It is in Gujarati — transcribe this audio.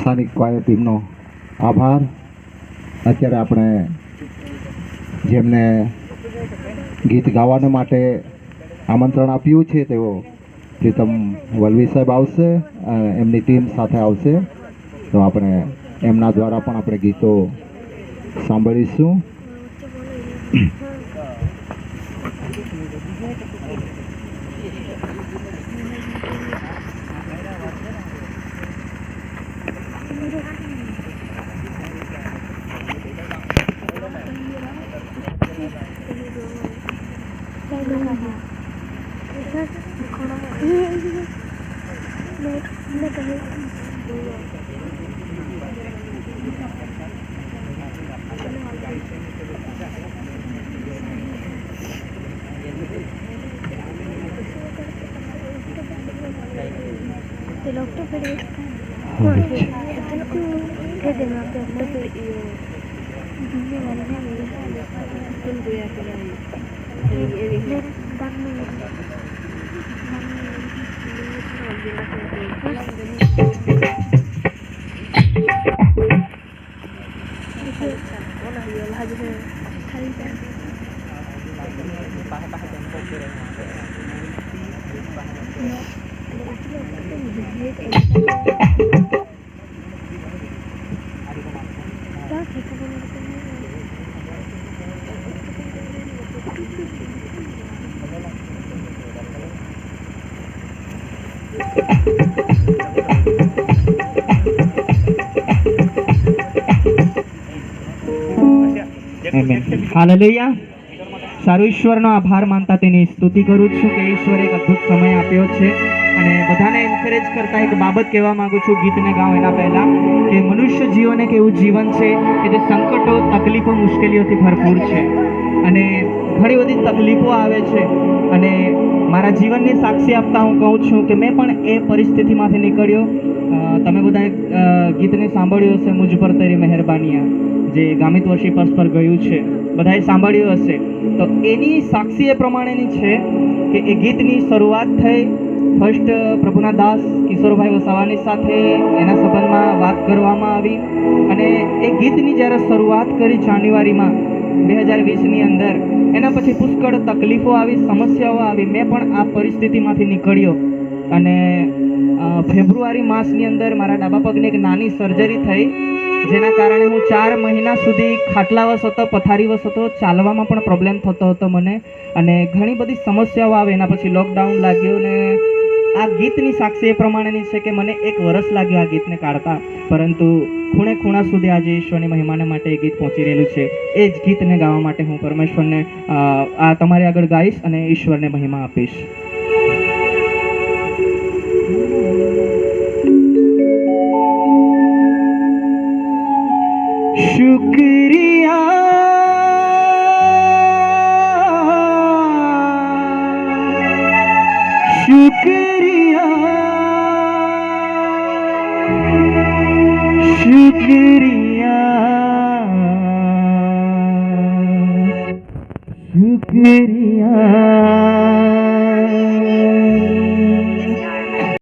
સ્થાનિક ક્વાયર ટીમનો આભાર. અત્યારે આપણે જેમને ગીત ગાવાને માટે આમંત્રણ આપ્યું છે તેઓ પ્રીતમ વલવી સાહેબ આવશે, એમની ટીમ સાથે આવશે. તો આપણે એમના દ્વારા પણ આપણે ગીતો સાંભળીશું. હાલેલુયા. સારું, ઈશ્વરનો આભાર માનતા તેની સ્તુતિ કરું છું કે ઈશ્વરે એક અદ્ભુત સમય આપ્યો છે. અને બધાને એન્કરેજ કરતા એક બાબત કહેવા માંગુ છું ગીતને ગાઉં એના પહેલાં, કે મનુષ્ય જીવન એક એવું જીવન છે કે જે સંકટો, તકલીફો, મુશ્કેલીઓથી ભરપૂર છે. અને ઘણી બધી તકલીફો આવે છે. અને મારા જીવનની સાક્ષી આપતા હું કહું છું કે મેં પણ એ પરિસ્થિતિમાંથી નીકળ્યો. તમે બધાએ ગીતને સાંભળ્યું હશે, મુજ પર તેરી મહેરબાનીયા, જે ગામિત વર્ષી પર્સ પર ગયું છે, બધાએ સાંભળ્યું હશે. તો એની સાક્ષી એ પ્રમાણેની છે કે એ ગીતની શરૂઆત થઈ ફર્સ્ટ પ્રભુના દાસ કિશોરભાઈ વસાવાની સાથે એના સંબંધમાં વાત કરવામાં આવી. અને એ ગીતની જ્યારે શરૂઆત કરી જાન્યુઆરીમાં 2020ની અંદર, એના પછી પુષ્કળ તકલીફો આવી, સમસ્યાઓ આવી. મેં પણ આ પરિસ્થિતિમાંથી નીકળ્યો. અને ફેબ્રુઆરી માસની અંદર મારા ડાબા પગની એક નાની સર્જરી થઈ, જેના કારણે હું 4 મહિના સુધી ખાટલાવશ હતો, પથારીવશ હતો, ચાલવામાં પણ પ્રોબ્લેમ થતો હતો મને. અને ઘણી બધી સમસ્યાઓ આવે. એના પછી લોકડાઉન લાગ્યું. ને આ ગીતની સાક્ષી એ પ્રમાણેની છે કે મને 1 વર્ષ લાગ્યું આ ગીતને કાઢતા, પરંતુ ખૂણે ખૂણા સુધી આજે ઈશ્વરની મહિમાને માટે એ ગીત પહોંચી રહેલું છે. એ જ ગીતને ગાવા માટે હું પરમેશ્વરને આ તમારી આગળ ગાઈશ અને ઈશ્વરને મહિમા આપીશ. शुक्रिया शुक्रिया शुक्रिया शुक्रिया